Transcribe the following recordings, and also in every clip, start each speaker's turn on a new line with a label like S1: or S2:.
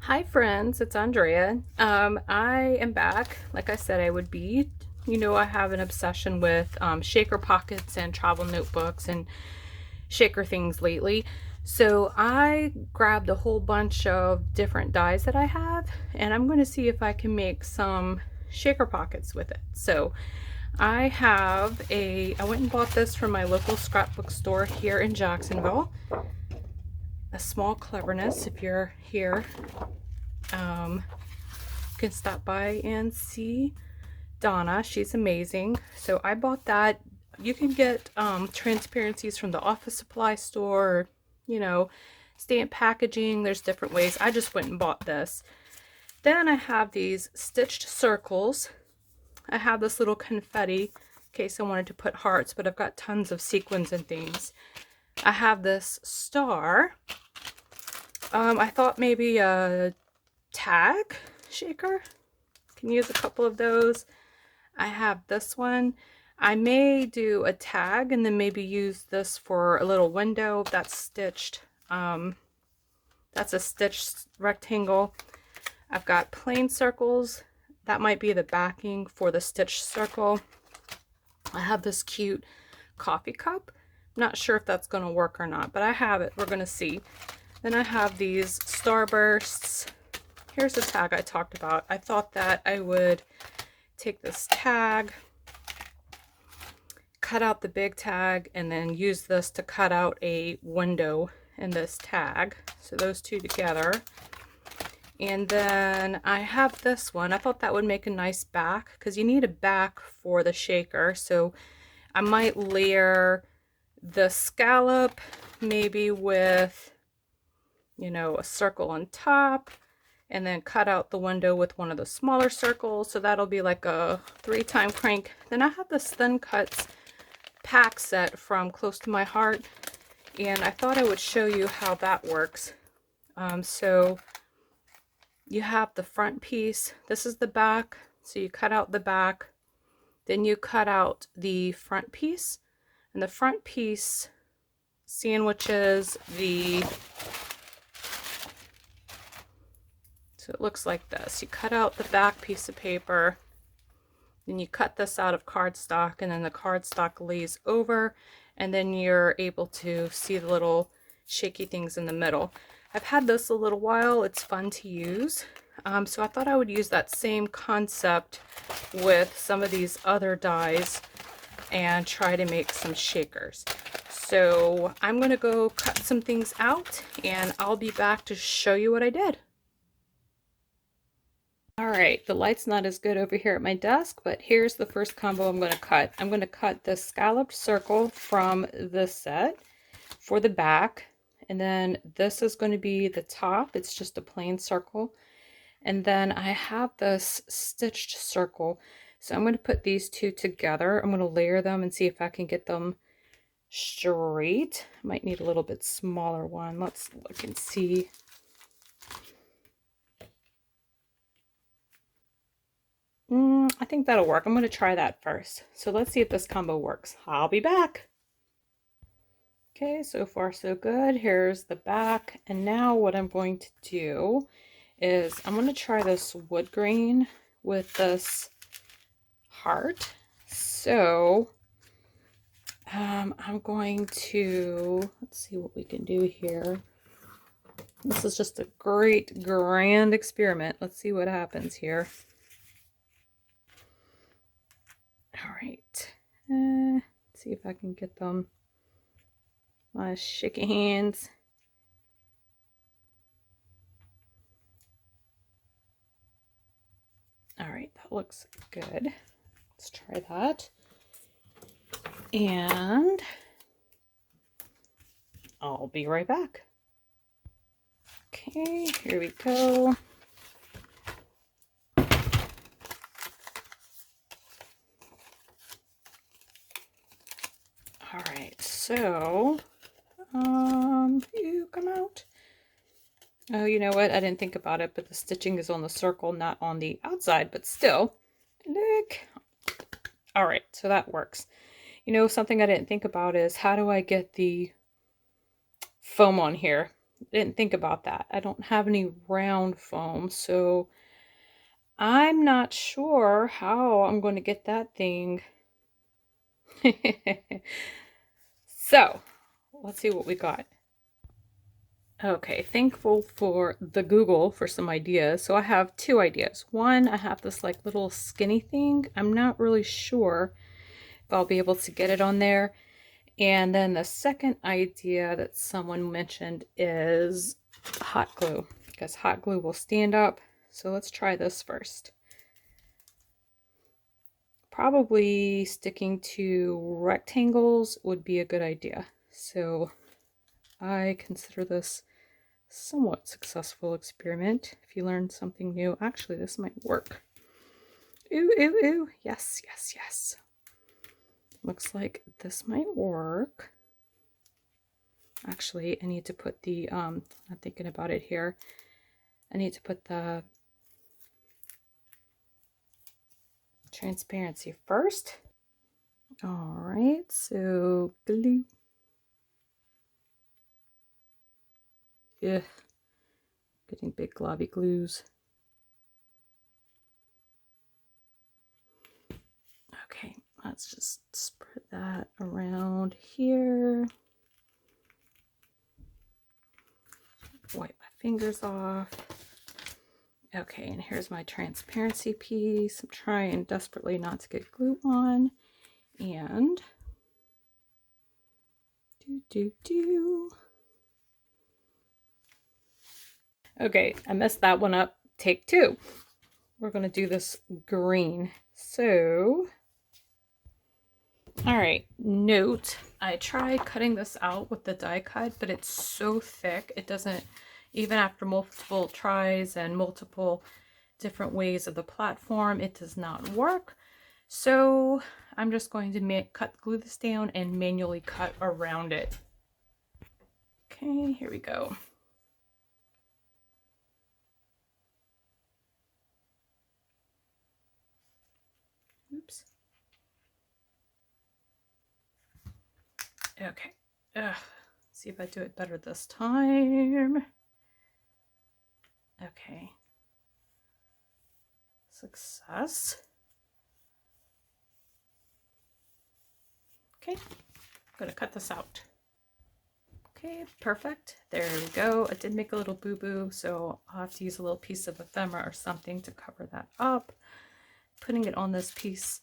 S1: Hi friends, it's Andrea. I am back. Like I said I would be. You know, I have an obsession with shaker pockets and travel notebooks and shaker things lately. So I grabbed a whole bunch of different dies that I have, and I'm going to see if I can make some shaker pockets with it. So I went and bought this from my local scrapbook store here in Jacksonville. A Small Cleverness, if you're here. You can stop by and see Donna. She's amazing. So I bought that. You can get transparencies from the office supply store, you know, stamp packaging. There's different ways. I just went and bought this. Then I have these stitched circles. I have this little confetti in case I wanted to put hearts, but I've got tons of sequins and things. I have this star. I thought maybe a tag shaker. Can use a couple of those. I have this one. I may do a tag and then maybe use this for a little window that's stitched. That's a stitched rectangle. I've got plain circles. That might be the backing for the stitched circle. I have this cute coffee cup. I'm not sure if that's going to work or not, but I have it. We're going to see. Then I have these starbursts. Here's the tag I talked about. I thought that I would take this tag, cut out the big tag, and then use this to cut out a window in this tag. So those two together. And then I have this one. I thought that would make a nice back because you need a back for the shaker. So I might layer the scallop maybe with, you know, a circle on top, and then cut out the window with one of the smaller circles. So that'll be like a 3-time crank. Then I have this Thin Cuts pack set from Close to My Heart, and I thought I would show you how that works. So you have the front piece. This is the back. So you cut out the back, then you cut out the front piece, and the front piece sandwiches the, so it looks like this. You cut out the back piece of paper, then you cut this out of cardstock, and then the cardstock lays over, and then you're able to see the little shaky things in the middle. I've had this a little while. It's fun to use. So I thought I would use that same concept with some of these other dies and try to make some shakers. So I'm going to go cut some things out, and I'll be back to show you what I did. Alright, the light's not as good over here at my desk, but here's the first combo I'm going to cut. I'm going to cut the scalloped circle from this set for the back, and then this is going to be the top. It's just a plain circle. And then I have this stitched circle. So I'm going to put these two together. I'm going to layer them and see if I can get them straight. I might need a little bit smaller one. Let's look and see. I think that'll work. I'm going to try that first. So let's see if this combo works. I'll be back. Okay, so far so good. Here's the back. And now what I'm going to do is I'm going to try this wood grain with this heart. So I'm going to, let's see what we can do here. This is just a great grand experiment. Let's see what happens here. All right, let's see if I can get them. My shaky hands. All right, that looks good. Let's try that. And I'll be right back. Okay, here we go. All right, so you come out. Oh, you know what? I didn't think about it, but the stitching is on the circle, not on the outside, but still, look. All right, so that works. You know, something I didn't think about is how do I get the foam on here? Didn't think about that. I don't have any round foam, so I'm not sure how I'm going to get that thing. So, let's see what we got. Okay, thankful for the Google for some ideas. So I have two ideas. One, I have this like little skinny thing. I'm not really sure if I'll be able to get it on there. And then the second idea that someone mentioned is hot glue, because hot glue will stand up. So let's try this first. Probably sticking to rectangles would be a good idea. So I consider this somewhat successful experiment. If you learn something new, actually this might work. Ooh, ooh, ooh, yes, yes, yes. Looks like this might work. Actually, I need to put the, I'm thinking about it here. I need to put the transparency first. All right, so glue. Ugh, getting big globby glues. Okay, let's just spread that around here. Wipe my fingers off. Okay, and here's my transparency piece. I'm trying desperately not to get glue on. And do. Okay, I messed that one up. Take two. We're going to do this green. So, all right, note, I tried cutting this out with the die cut, but it's so thick. It doesn't, even after multiple tries and multiple different ways of the platform, it does not work. So I'm just going to glue this down and manually cut around it. Okay, here we go. Oops. Okay. See if I do it better this time. Okay. Success. Okay, I'm gonna cut this out. Okay, perfect. There we go. I did make a little boo-boo, so I'll have to use a little piece of ephemera or something to cover that up. Putting it on this piece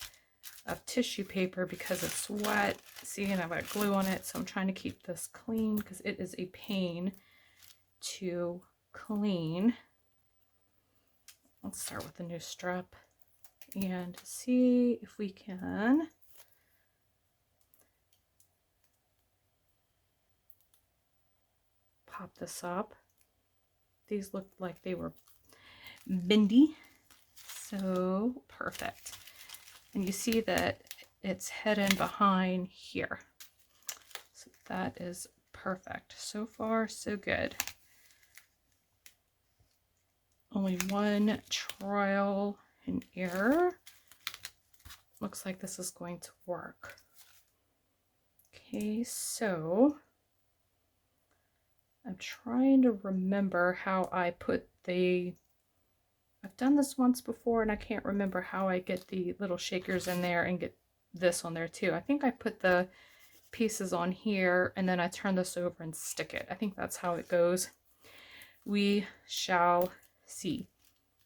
S1: of tissue paper because it's wet. See, and I've got glue on it, so I'm trying to keep this clean because it is a pain to clean. Let's start with a new strap and see if we can pop this up. These looked like they were bendy, so perfect. And you see that it's hidden behind here. So that is perfect. So far, so good. Only one trial and error. Looks like this is going to work. Okay, so I'm trying to remember how I put the, I've done this once before and I can't remember how I get the little shakers in there and get this on there too. I think I put the pieces on here and then I turn this over and stick it. I think that's how it goes. We shall see.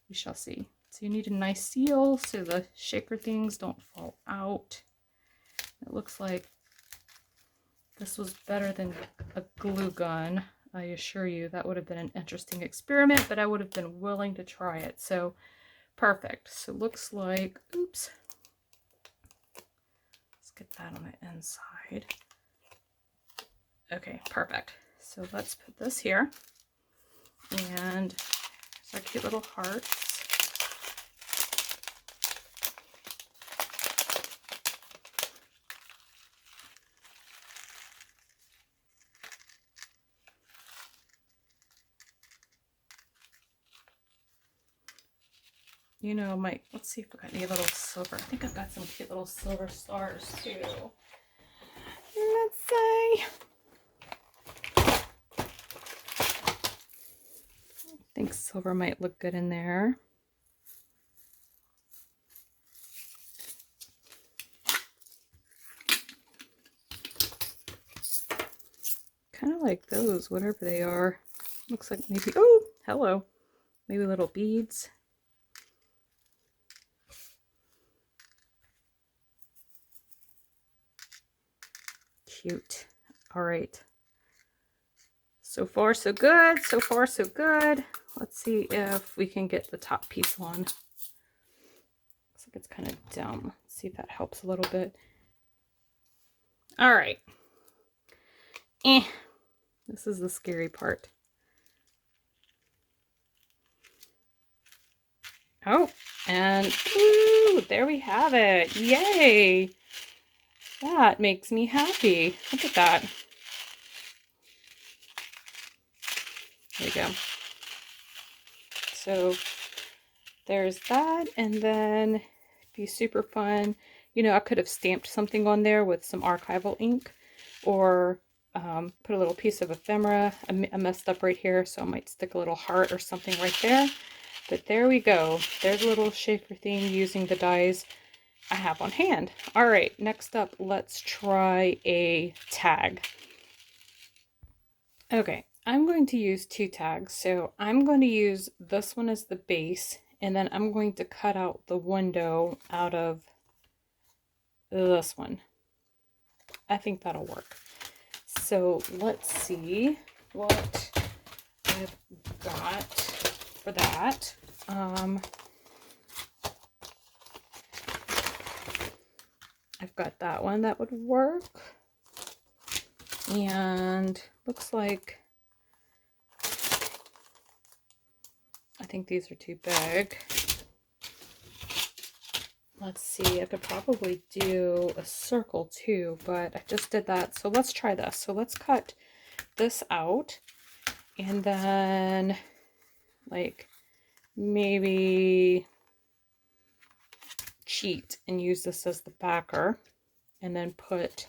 S1: We shall see. So you need a nice seal so the shaker things don't fall out. It looks like this was better than a glue gun. I assure you that would have been an interesting experiment, but I would have been willing to try it. So perfect. So it looks like, oops. Let's get that on the inside. Okay, perfect. So let's put this here. And there's our cute little hearts. You know, let's see if I got any little silver. I think I've got some cute little silver stars too. Let's see. think silver might look good in there. Kind of like those, whatever they are. Looks like maybe, oh, hello. Maybe little beads. Cute. All right. So far, so good. So far, so good. Let's see if we can get the top piece on. Looks like it's kind of dumb. Let's see if that helps a little bit. All right. This is the scary part. Oh, and ooh, there we have it. Yay. That makes me happy. Look at that. There we go. So there's that, and then it'd be super fun. You know, I could have stamped something on there with some archival ink, or put a little piece of ephemera. I messed up right here, so I might stick a little heart or something right there. But there we go. There's a little shaker thing using the dies I have on hand. All right, next up, let's try a tag. Okay, I'm going to use 2 tags. So I'm going to use this one as the base, and then I'm going to cut out the window out of this one. I think that'll work. So let's see what I've got for that. I've got that one that would work. And looks like, I think these are too big. Let's see, I could probably do a circle too, but I just did that. So let's try this. So let's cut this out, and then like maybe cheat and use this as the backer, and then put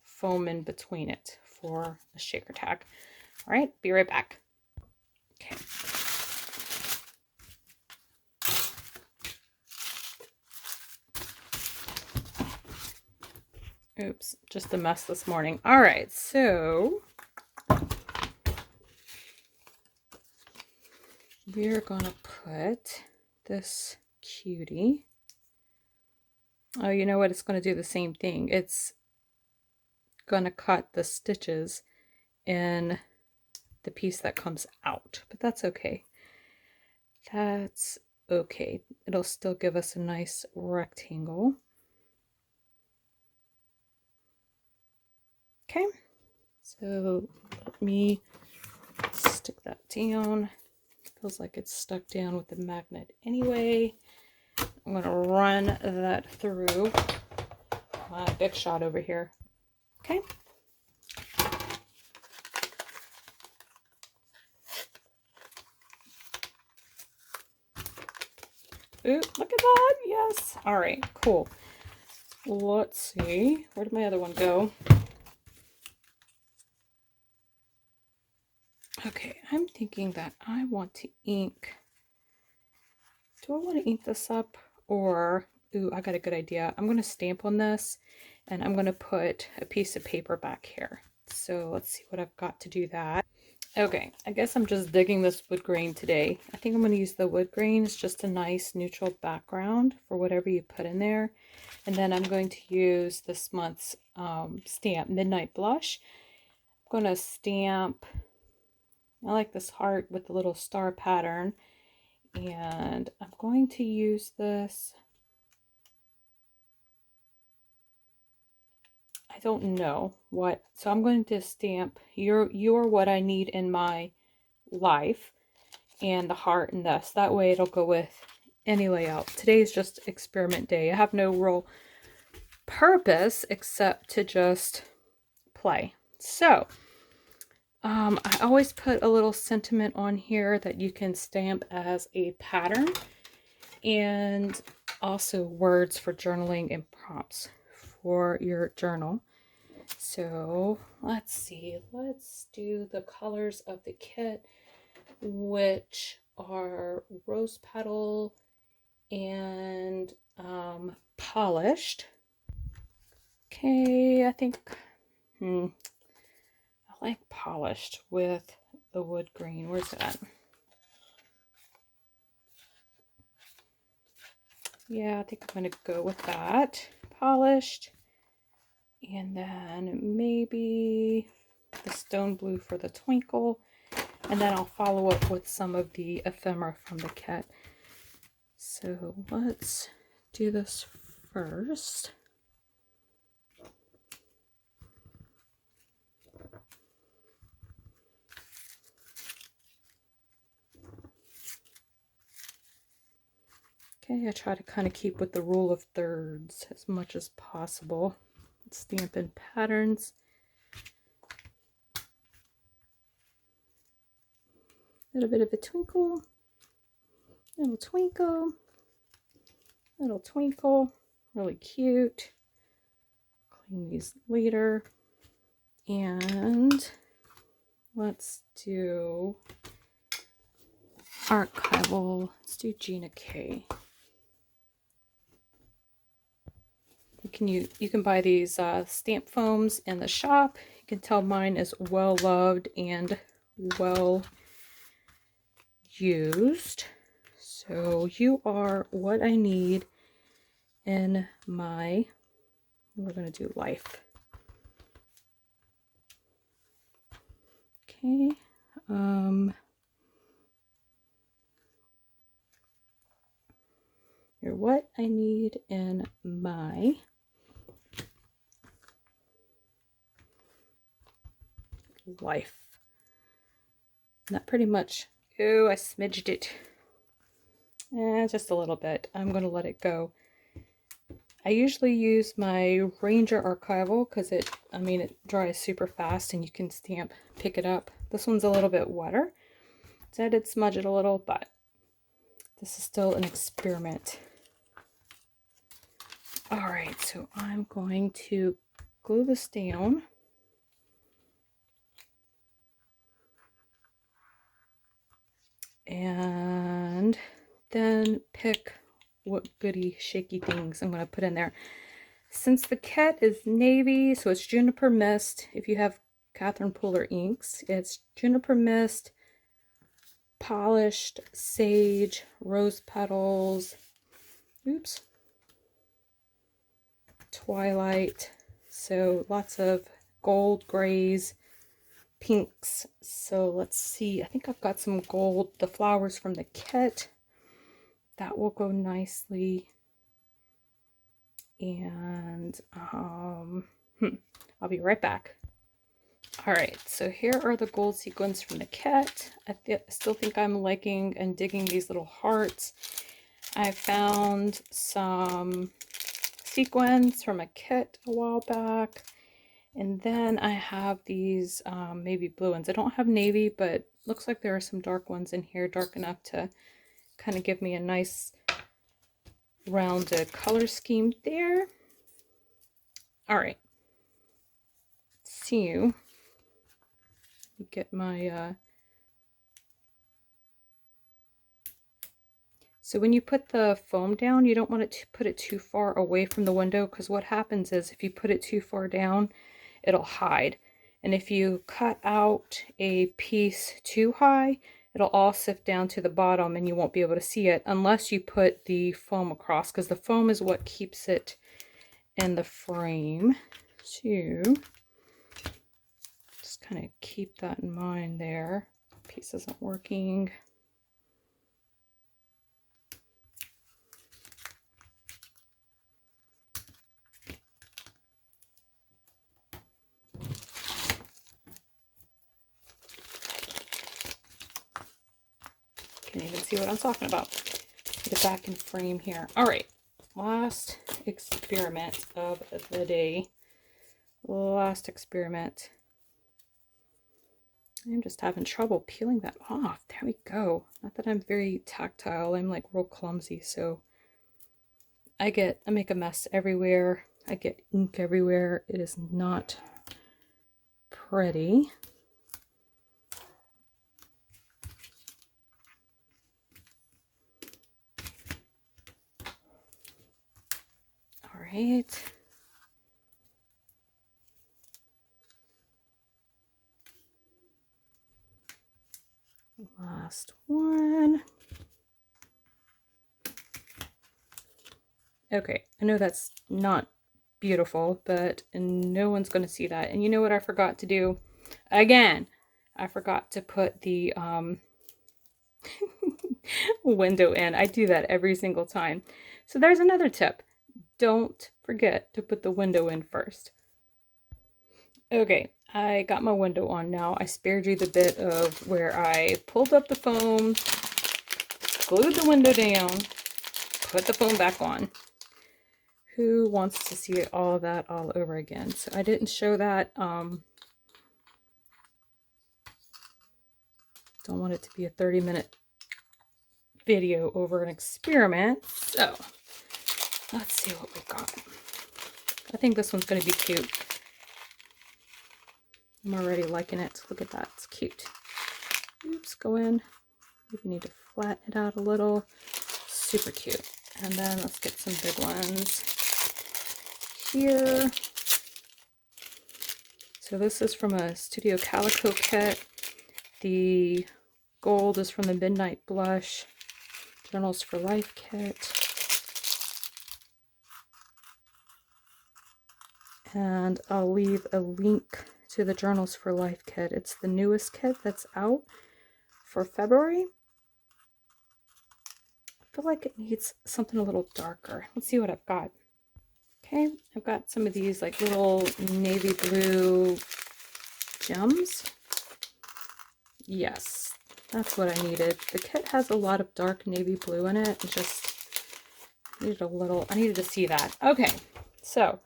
S1: foam in between it for a shaker tag. All right, be right back. Okay. Oops, just a mess this morning. All right, so we're gonna put this cutie. Oh, you know what? It's gonna do the same thing. It's gonna cut the stitches in the piece that comes out, but that's okay. That's okay. It'll still give us a nice rectangle. Okay, so let me stick that down. Feels like it's stuck down with the magnet anyway. I'm going to run that through my Big Shot over here. Okay. Ooh, look at that. Yes. All right, cool. Let's see. Where did my other one go? Okay, I'm thinking that I want to ink. Do I want to ink this up, or, ooh, I got a good idea. I'm going to stamp on this, and I'm going to put a piece of paper back here. So let's see what I've got to do that. Okay, I guess I'm just digging this wood grain today. I think I'm going to use the wood grain. It's just a nice neutral background for whatever you put in there. And then I'm going to use this month's stamp, Midnight Blush. I'm going to stamp, I like this heart with the little star pattern. And I'm going to use this, I don't know what, so I'm going to stamp you're what I need in my life, and the heart and this. That way it'll go with any layout. Today is just experiment day. I have no real purpose except to just play. So I always put a little sentiment on here that you can stamp as a pattern, and also words for journaling and prompts for your journal. So let's see, let's do the colors of the kit, which are rose petal and polished. Okay, I think I like polished with the wood green. Where's it at? Yeah, I think I'm going to go with that. Polished. And then maybe the stone blue for the twinkle. And then I'll follow up with some of the ephemera from the kit. So let's do this first. Okay, I try to kind of keep with the rule of thirds as much as possible. Stamp in patterns. A little bit of a twinkle, little twinkle, little twinkle. Really cute. Clean these later. And let's do archival. Let's do Gina K. You can buy these stamp foams in the shop. You can tell mine is well loved and well used. So you are what I need in my, we're going to do life. Okay. You're what I need in my life. And that pretty much, oh, I smidged it. Just a little bit. I'm going to let it go. I usually use my Ranger Archival because it dries super fast and you can pick it up. This one's a little bit wetter, so I did smudge it a little, but this is still an experiment. Alright, so I'm going to glue this down. And then pick what goody shaky things I'm going to put in there. Since the kit is navy, so it's juniper mist. If you have Catherine Pooler inks, it's juniper mist, polished sage, rose petals, oops, twilight. So lots of gold, grays, pinks. So let's see, I think I've got some gold, the flowers from the kit. That will go nicely. And I'll be right back. Alright, so here are the gold sequins from the kit. I still think I'm liking and digging these little hearts. I found some sequins from a kit a while back. And then I have these maybe blue ones. I don't have navy, but looks like there are some dark ones in here, dark enough to kind of give me a nice rounded color scheme there. All right. See you. Get my so when you put the foam down, you don't want it to put it too far away from the window, because what happens is if you put it too far down, it'll hide. And if you cut out a piece too high, it'll all sift down to the bottom and you won't be able to see it unless you put the foam across, because the foam is what keeps it in the frame. So just kind of keep that in mind there. Piece isn't working. Can't even see what I'm talking about. Get it back in frame here. All right, last experiment of the day. Last experiment. I'm just having trouble peeling that off. There we go. Not that I'm very tactile. I'm like real clumsy, so I make a mess everywhere. I get ink everywhere. It is not pretty. right. Last one. Okay, I know that's not beautiful, but no one's going to see that. And you know what I forgot to do? Again, I forgot to put the window in. I do that every single time. So there's another tip. Don't forget to put the window in first. Okay, I got my window on now. I spared you the bit of where I pulled up the foam, glued the window down, put the foam back on. Who wants to see all of that all over again? So I didn't show that. Don't want it to be a 30-minute video over an experiment. So let's see what we got. I think this one's going to be cute. I'm already liking it. Look at that. It's cute. Oops, go in. Maybe need to flatten it out a little. Super cute. And then let's get some big ones here. So this is from a Studio Calico kit. The gold is from the Midnight Blush Journals for Life kit. And I'll leave a link to the Journals for Life kit. It's the newest kit that's out for February. I feel like it needs something a little darker. Let's see what I've got. Okay, I've got some of these like little navy blue gems. Yes, that's what I needed. The kit has a lot of dark navy blue in it. It just needed a little, I needed to see that. Okay, so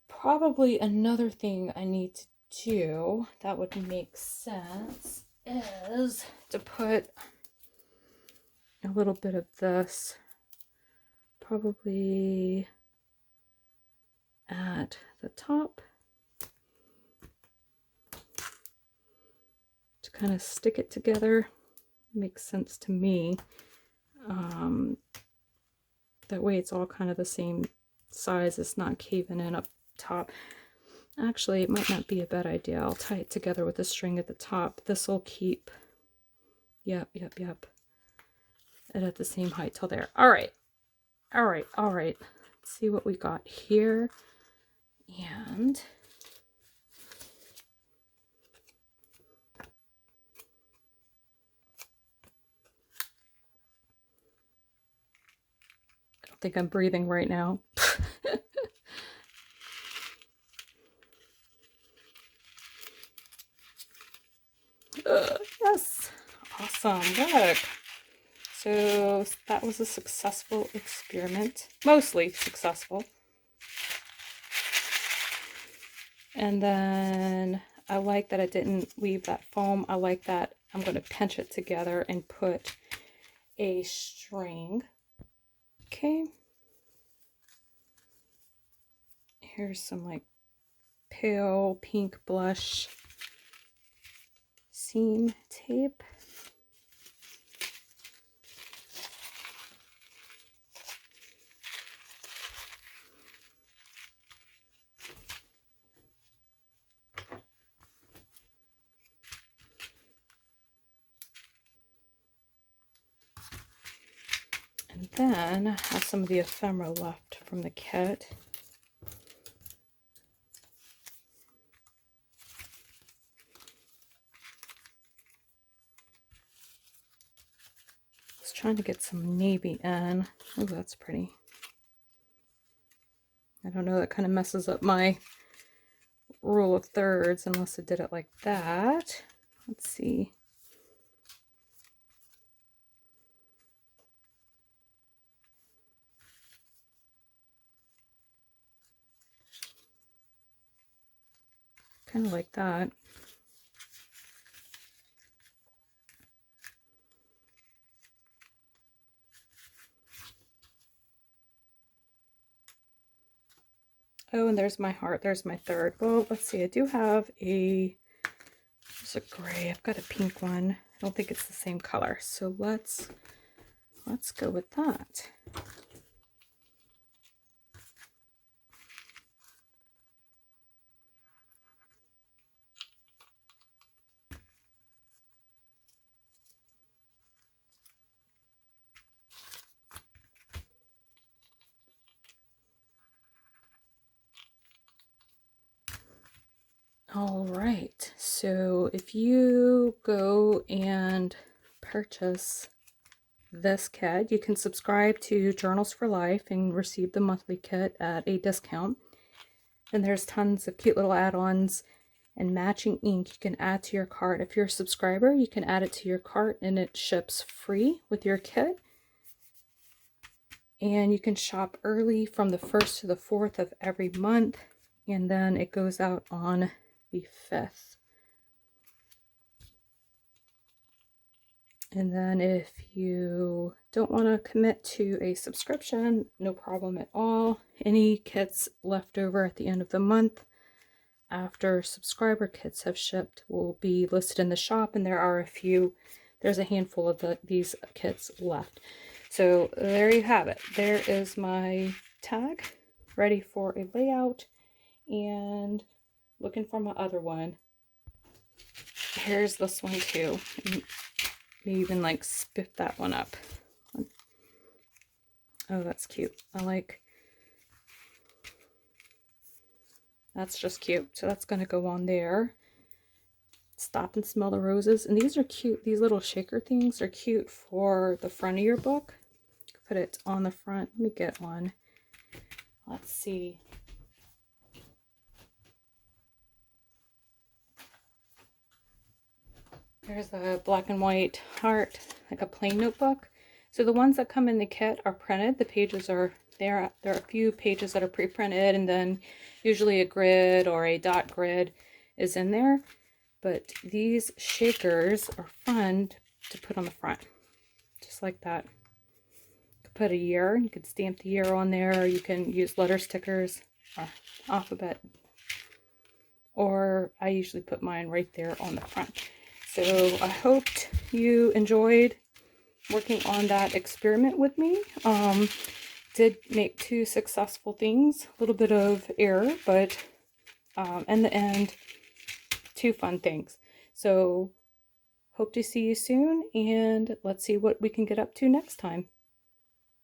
S1: probably another thing I need to do that would make sense is to put a little bit of this probably at the top to kind of stick it together. It makes sense to me. That way it's all kind of the same size. It's not caving in up top. Actually, it might not be a bad idea. I'll tie it together with a string at the top. This will keep, yep. And at the same height till there. All right. Let's see what we got here. And I don't think I'm breathing right now. Yes, awesome. Look. So that was a successful experiment, mostly successful. And then I like that I didn't leave that foam. I like that I'm going to pinch it together and put a string. Okay. Here's some like pale pink blush seam tape. And then I have some of the ephemera left from the kit. I was trying to get some navy in. Oh, that's pretty. I don't know, that kind of messes up my rule of thirds unless I did it like that. Let's see. Kind of like that. Oh, and there's my heart. There's my third. Well, let's see. I do have there's a gray. I've got a pink one. I don't think it's the same color. So let's go with that. All right, so if you go and purchase this kit, you can subscribe to Journals for Life and receive the monthly kit at a discount. And there's tons of cute little add-ons and matching ink you can add to your cart. If you're a subscriber, you can add it to your cart and it ships free with your kit. And you can shop early from the 1st to the 4th of every month, and then it goes out on the 5th. And then if you don't want to commit to a subscription, no problem at all. Any kits left over at the end of the month after subscriber kits have shipped will be listed in the shop, and there's a handful of these kits left. So there you have it. There is my tag ready for a layout, and looking for my other one. Here's this one too. Maybe even like spiff that one up. Oh, that's cute. That's just cute. So that's going to go on there. Stop and smell the roses. And these are cute. These little shaker things are cute for the front of your book. Put it on the front. Let me get one. Let's see. There's a black and white heart, like a plain notebook. So the ones that come in the kit are printed. The pages are there. There are a few pages that are pre-printed, and then usually a grid or a dot grid is in there. But these shakers are fun to put on the front, just like that. You could put a year. You could stamp the year on there. Or you can use letter stickers or alphabet. Or I usually put mine right there on the front. So I hoped you enjoyed working on that experiment with me. Did make 2 successful things, a little bit of error, but in the end, 2 fun things. So hope to see you soon, and let's see what we can get up to next time.